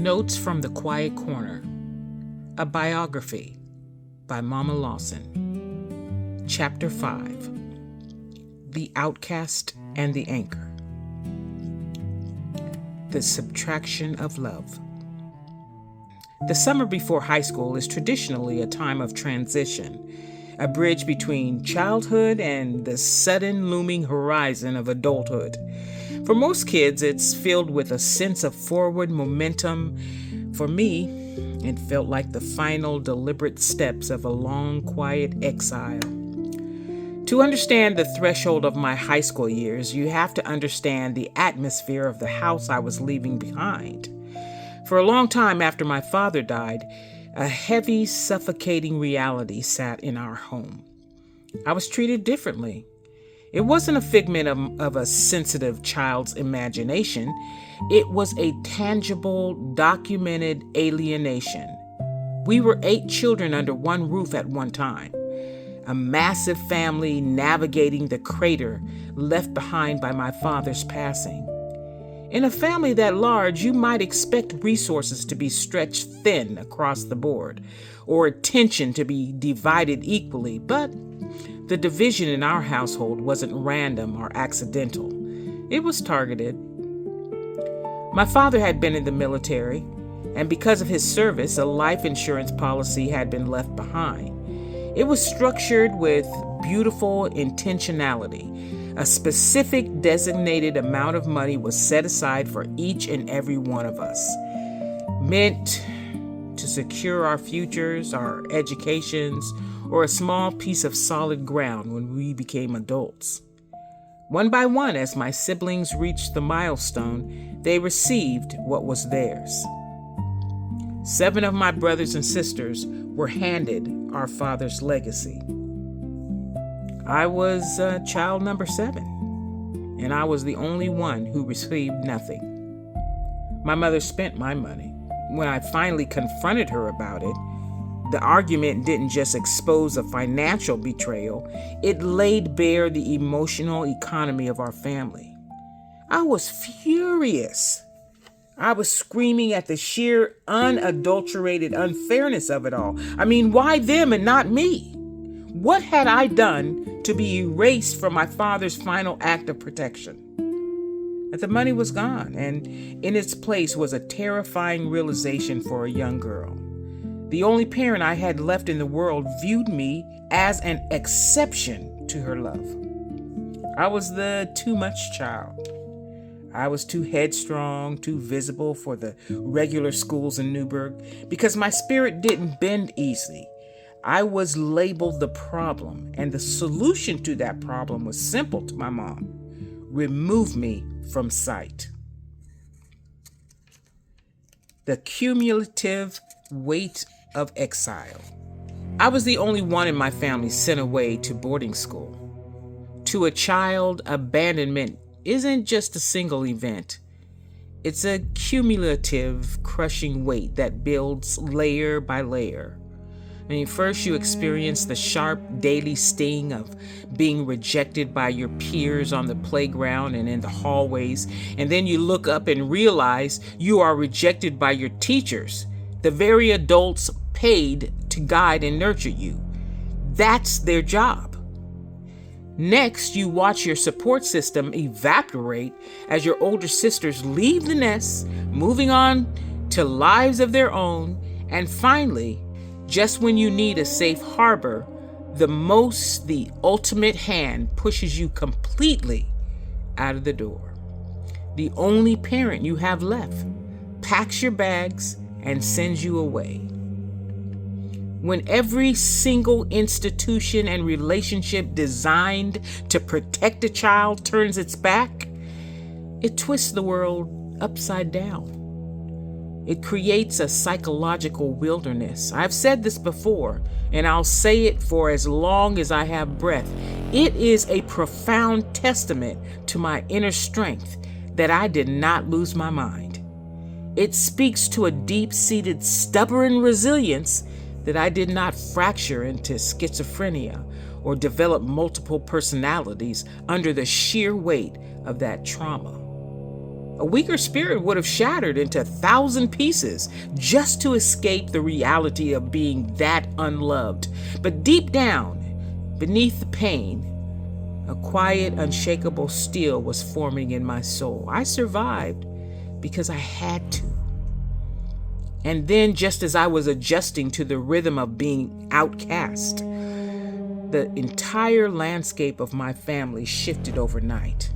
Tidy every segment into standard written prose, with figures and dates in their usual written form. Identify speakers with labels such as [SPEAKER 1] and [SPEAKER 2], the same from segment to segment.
[SPEAKER 1] Notes from the Quiet Corner. A biography by Mama Lawson. Chapter 5. The Outcast and the Anchor. The Subtraction of Love. The summer before high school is traditionally a time of transition, a bridge between childhood and the sudden looming horizon of adulthood. For most kids, it's filled with a sense of forward momentum. For me, it felt like the final deliberate steps of a long, quiet exile. To understand the threshold of my high school years, you have to understand the atmosphere of the house I was leaving behind. For a long time after my father died, a heavy, suffocating reality sat in our home. I was treated differently. It wasn't a figment of a sensitive child's imagination. It was a tangible, documented alienation. We were 8 children under one roof at one time, a massive family navigating the crater left behind by my father's passing. In a family that large, you might expect resources to be stretched thin across the board, or attention to be divided equally, but the division in our household wasn't random or accidental. It was targeted. My father had been in the military, and because of his service, a life insurance policy had been left behind. It was structured with beautiful intentionality. A specific designated amount of money was set aside for each and every one of us, meant to secure our futures, our educations, or a small piece of solid ground when we became adults. One by one, as my siblings reached the milestone, they received what was theirs. 7 of my brothers and sisters were handed our father's legacy. I was child number 7, and I was the only one who received nothing. My mother spent my money. When I finally confronted her about it, the argument didn't just expose a financial betrayal, it laid bare the emotional economy of our family. I was furious. I was screaming at the sheer, unadulterated unfairness of it all. I mean, why them and not me? What had I done to be erased from my father's final act of protection? But the money was gone, and in its place was a terrifying realization for a young girl. The only parent I had left in the world viewed me as an exception to her love. I was the too much child. I was too headstrong, too visible for the regular schools in Newburgh, because my spirit didn't bend easily. I was labeled the problem, and the solution to that problem was simple to my mom: remove me from sight. The cumulative weight of exile. I was the only one in my family sent away to boarding school. To a child, abandonment isn't just a single event. It's a cumulative, crushing weight that builds layer by layer. I mean, first you experience the sharp daily sting of being rejected by your peers on the playground and in the hallways, and then you look up and realize you are rejected by your teachers, the very adults paid to guide and nurture you. That's their job. Next, you watch your support system evaporate as your older sisters leave the nest, moving on to lives of their own, and finally, just when you need a safe harbor, the ultimate hand pushes you completely out of the door. The only parent you have left packs your bags and sends you away. When every single institution and relationship designed to protect a child turns its back, it twists the world upside down. It creates a psychological wilderness. I've said this before, and I'll say it for as long as I have breath. It is a profound testament to my inner strength that I did not lose my mind. It speaks to a deep-seated, stubborn resilience that I did not fracture into schizophrenia or develop multiple personalities under the sheer weight of that trauma. A weaker spirit would have shattered into 1,000 pieces just to escape the reality of being that unloved. But deep down, beneath the pain, a quiet, unshakable steel was forming in my soul. I survived because I had to. And then, just as I was adjusting to the rhythm of being outcast, the entire landscape of my family shifted overnight.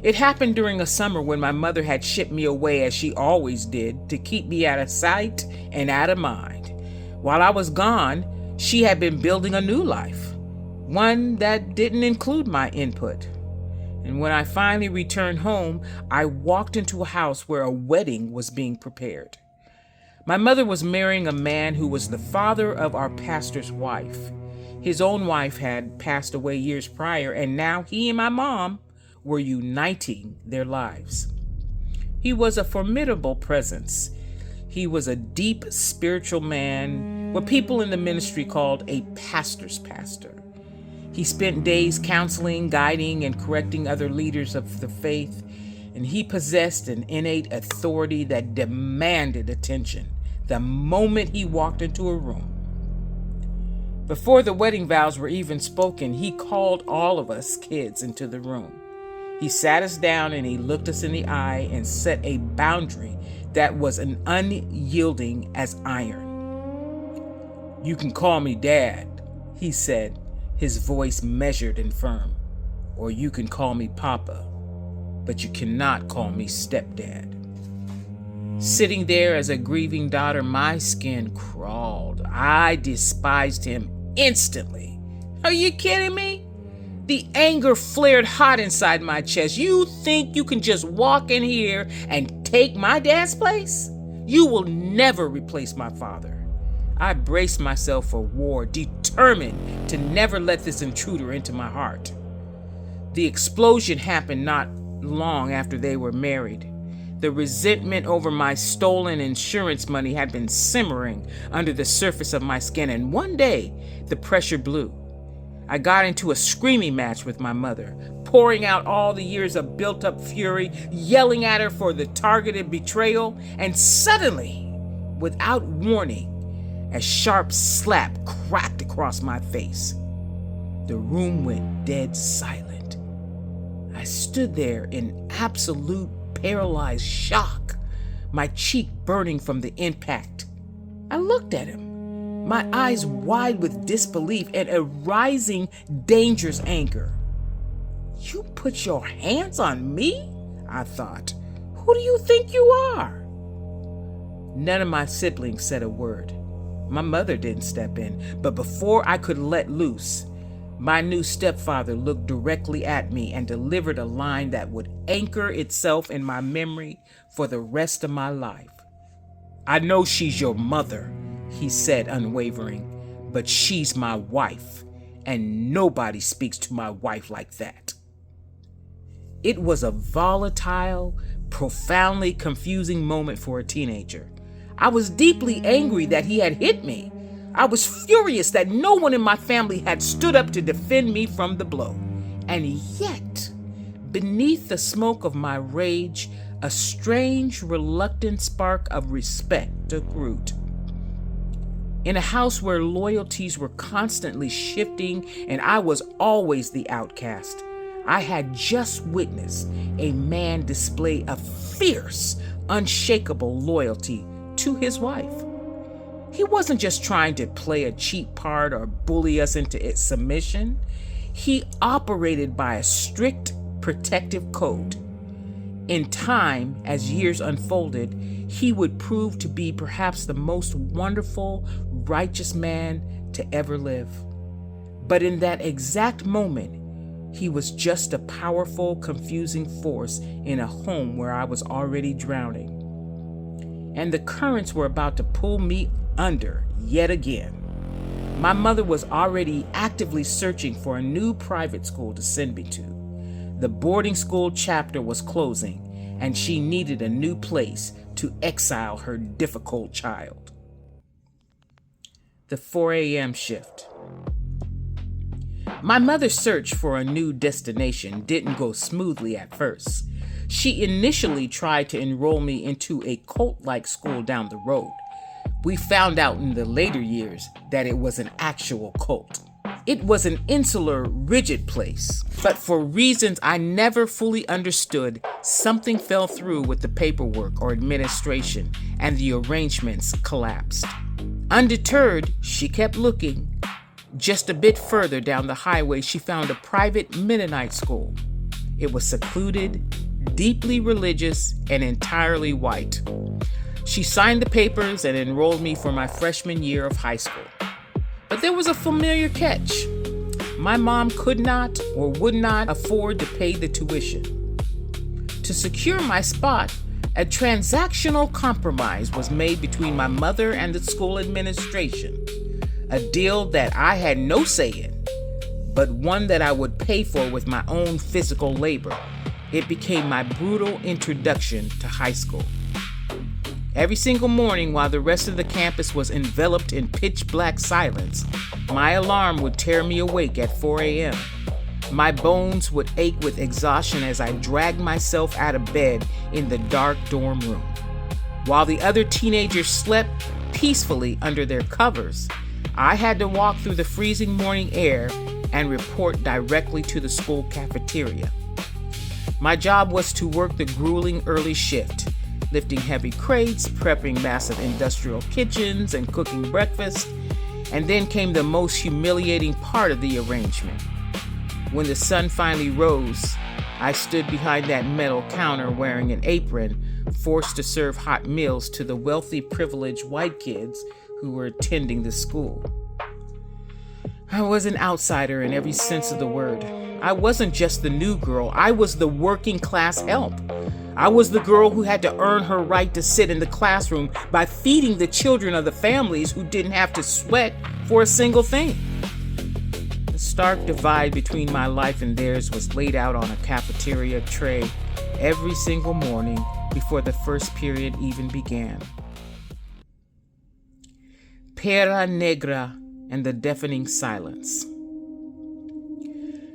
[SPEAKER 1] It happened during a summer when my mother had shipped me away, as she always did, to keep me out of sight and out of mind. While I was gone, she had been building a new life, one that didn't include my input. And when I finally returned home, I walked into a house where a wedding was being prepared. My mother was marrying a man who was the father of our pastor's wife. His own wife had passed away years prior, and now he and my mom were uniting their lives. He was a formidable presence. He was a deep spiritual man, what people in the ministry called a pastor's pastor. He spent days counseling, guiding, and correcting other leaders of the faith, and he possessed an innate authority that demanded attention the moment he walked into a room. Before the wedding vows were even spoken, he called all of us kids into the room. He sat us down and he looked us in the eye and set a boundary that was as unyielding as iron. "You can call me Dad," he said, his voice measured and firm. "Or you can call me Papa, but you cannot call me Stepdad." Sitting there as a grieving daughter, my skin crawled. I despised him instantly. Are you kidding me? The anger flared hot inside my chest. You think you can just walk in here and take my dad's place? You will never replace my father. I braced myself for war, determined to never let this intruder into my heart. The explosion happened not long after they were married. The resentment over my stolen insurance money had been simmering under the surface of my skin, and one day the pressure blew. I got into a screaming match with my mother, pouring out all the years of built-up fury, yelling at her for the targeted betrayal, and suddenly, without warning, a sharp slap cracked across my face. The room went dead silent. I stood there in absolute paralyzed shock, my cheek burning from the impact. I looked at him, my eyes wide with disbelief and a rising, dangerous anger. "You put your hands on me?" I thought. "Who do you think you are?" None of my siblings said a word. My mother didn't step in, but before I could let loose, my new stepfather looked directly at me and delivered a line that would anchor itself in my memory for the rest of my life. "I know she's your mother," he said, unwavering, "but she's my wife, and nobody speaks to my wife like that." It was a volatile, profoundly confusing moment for a teenager. I was deeply angry that he had hit me. I was furious that no one in my family had stood up to defend me from the blow. And yet, beneath the smoke of my rage, a strange, reluctant spark of respect took root. In a house where loyalties were constantly shifting and I was always the outcast, I had just witnessed a man display a fierce, unshakable loyalty to his wife. He wasn't just trying to play a cheap part or bully us into its submission. He operated by a strict protective code. In time, as years unfolded, he would prove to be perhaps the most wonderful, righteous man to ever live. But in that exact moment, he was just a powerful, confusing force in a home where I was already drowning. And the currents were about to pull me under yet again. My mother was already actively searching for a new private school to send me to. The boarding school chapter was closing, and she needed a new place to exile her difficult child. The 4 a.m. shift. My mother's search for a new destination didn't go smoothly at first. She initially tried to enroll me into a cult-like school down the road. We found out in the later years that it was an actual cult. It was an insular, rigid place, but for reasons I never fully understood, something fell through with the paperwork or administration, and the arrangements collapsed. Undeterred, she kept looking. Just a bit further down the highway, she found a private Mennonite school. It was secluded, deeply religious, and entirely white. She signed the papers and enrolled me for my freshman year of high school. But there was a familiar catch. My mom could not or would not afford to pay the tuition. To secure my spot, a transactional compromise was made between my mother and the school administration, a deal that I had no say in, but one that I would pay for with my own physical labor. It became my brutal introduction to high school. Every single morning while the rest of the campus was enveloped in pitch black silence, my alarm would tear me awake at 4 a.m. My bones would ache with exhaustion as I dragged myself out of bed in the dark dorm room. While the other teenagers slept peacefully under their covers, I had to walk through the freezing morning air and report directly to the school cafeteria. My job was to work the grueling early shift, lifting heavy crates, prepping massive industrial kitchens, and cooking breakfast. And then came the most humiliating part of the arrangement. When the sun finally rose, I stood behind that metal counter wearing an apron, forced to serve hot meals to the wealthy, privileged white kids who were attending the school. I was an outsider in every sense of the word. I wasn't just the new girl, I was the working class help. I was the girl who had to earn her right to sit in the classroom by feeding the children of the families who didn't have to sweat for a single thing. The stark divide between my life and theirs was laid out on a cafeteria tray every single morning before the first period even began. Pera negra and the deafening silence.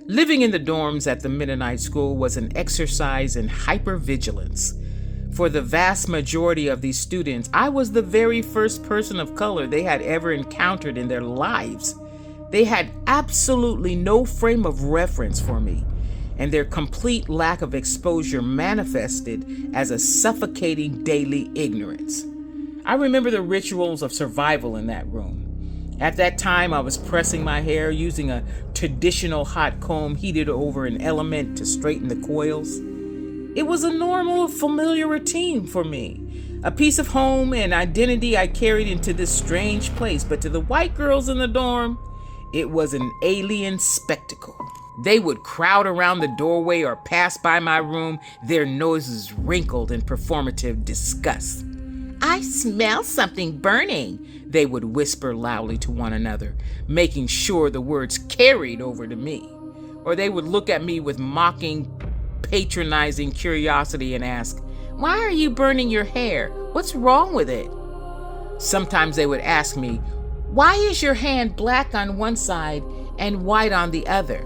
[SPEAKER 1] Living in the dorms at the Mennonite school was an exercise in hypervigilance. For the vast majority of these students, I was the very first person of color they had ever encountered in their lives. They had absolutely no frame of reference for me, and their complete lack of exposure manifested as a suffocating daily ignorance. I remember the rituals of survival in that room. At that time, I was pressing my hair using a traditional hot comb heated over an element to straighten the coils. It was a normal, familiar routine for me, a piece of home and identity I carried into this strange place. But to the white girls in the dorm, it was an alien spectacle. They would crowd around the doorway or pass by my room, their noses wrinkled in performative disgust. "I smell something burning," they would whisper loudly to one another, making sure the words carried over to me. Or they would look at me with mocking, patronizing curiosity and ask, "Why are you burning your hair? What's wrong with it?" Sometimes they would ask me, "Why is your hand black on one side and white on the other?"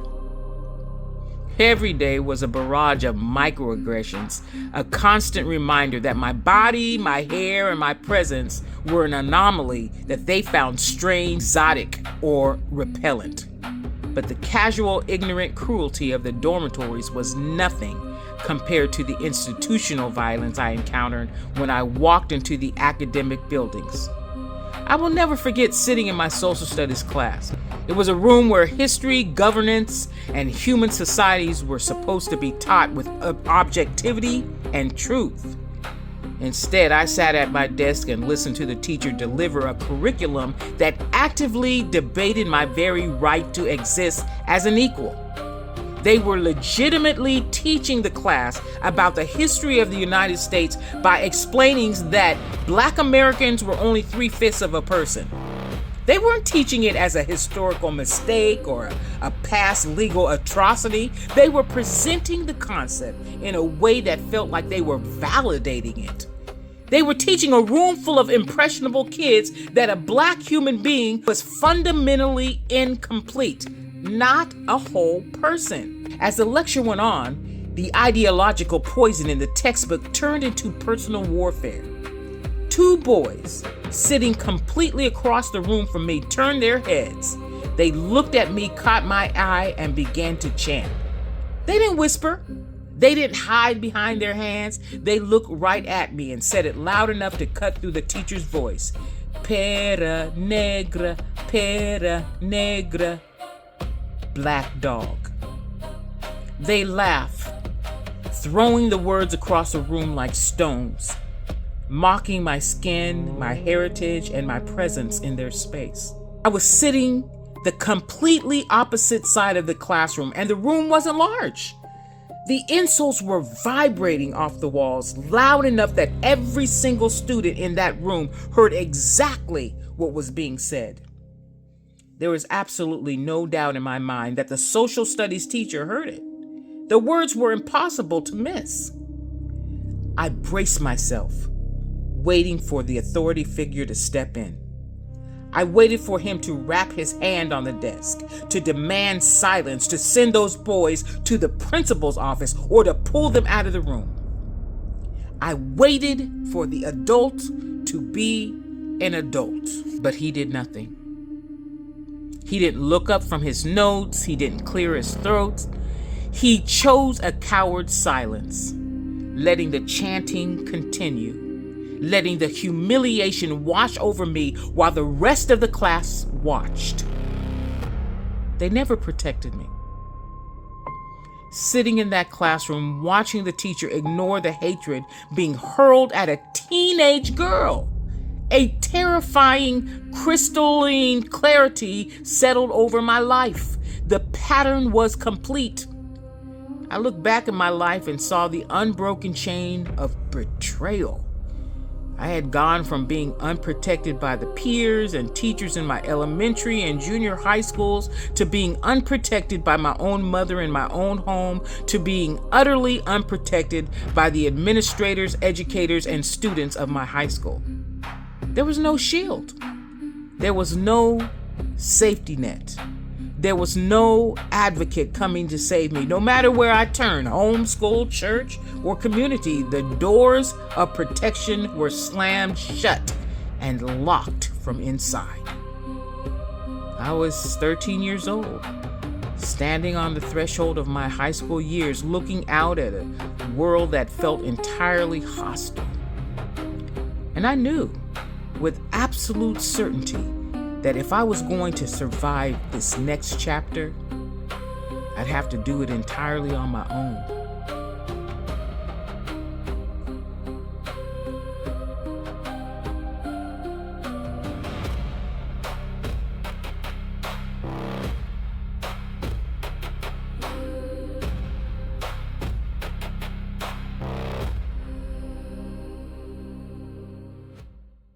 [SPEAKER 1] Every day was a barrage of microaggressions, a constant reminder that my body, my hair, and my presence were an anomaly that they found strange, exotic, or repellent. But the casual, ignorant cruelty of the dormitories was nothing compared to the institutional violence I encountered when I walked into the academic buildings. I will never forget sitting in my social studies class. It was a room where history, governance, and human societies were supposed to be taught with objectivity and truth. Instead, I sat at my desk and listened to the teacher deliver a curriculum that actively debated my very right to exist as an equal. They were legitimately teaching the class about the history of the United States by explaining that Black Americans were only 3/5 of a person. They weren't teaching it as a historical mistake or a past legal atrocity. They were presenting the concept in a way that felt like they were validating it. They were teaching a room full of impressionable kids that a Black human being was fundamentally incomplete, not a whole person. As the lecture went on, The ideological poison in the textbook turned into personal warfare. Two boys sitting completely across the room from me turned their heads. They looked at me, caught my eye, and began to chant. They didn't whisper. They didn't hide behind their hands. They looked right at me and said it loud enough to cut through the teacher's voice. Pera negra, black dog. They laughed, throwing the words across the room like stones, mocking my skin, my heritage, and my presence in their space. I was sitting the completely opposite side of the classroom, and the room wasn't large. The insults were vibrating off the walls loud enough that every single student in that room heard exactly what was being said. There was absolutely no doubt in my mind that the social studies teacher heard it. The words were impossible to miss. I braced myself, waiting for the authority figure to step in. I waited for him to wrap his hand on the desk, to demand silence, to send those boys to the principal's office, or to pull them out of the room. I waited for the adult to be an adult, but he did nothing. He didn't look up from his notes. He didn't clear his throat. He chose a coward's silence, letting the chanting continue, letting the humiliation wash over me while the rest of the class watched. They never protected me. Sitting in that classroom, watching the teacher ignore the hatred being hurled at a teenage girl, a terrifying crystalline clarity settled over my life. The pattern was complete. I looked back at my life and saw the unbroken chain of betrayal. I had gone from being unprotected by the peers and teachers in my elementary and junior high schools to being unprotected by my own mother in my own home to being utterly unprotected by the administrators, educators, and students of my high school. There was no shield. There was no safety net. There was no advocate coming to save me. No matter where I turned, home, school, church, or community, the doors of protection were slammed shut and locked from inside. I was 13 years old, standing on the threshold of my high school years, looking out at a world that felt entirely hostile. And I knew with absolute certainty that if I was going to survive this next chapter, I'd have to do it entirely on my own.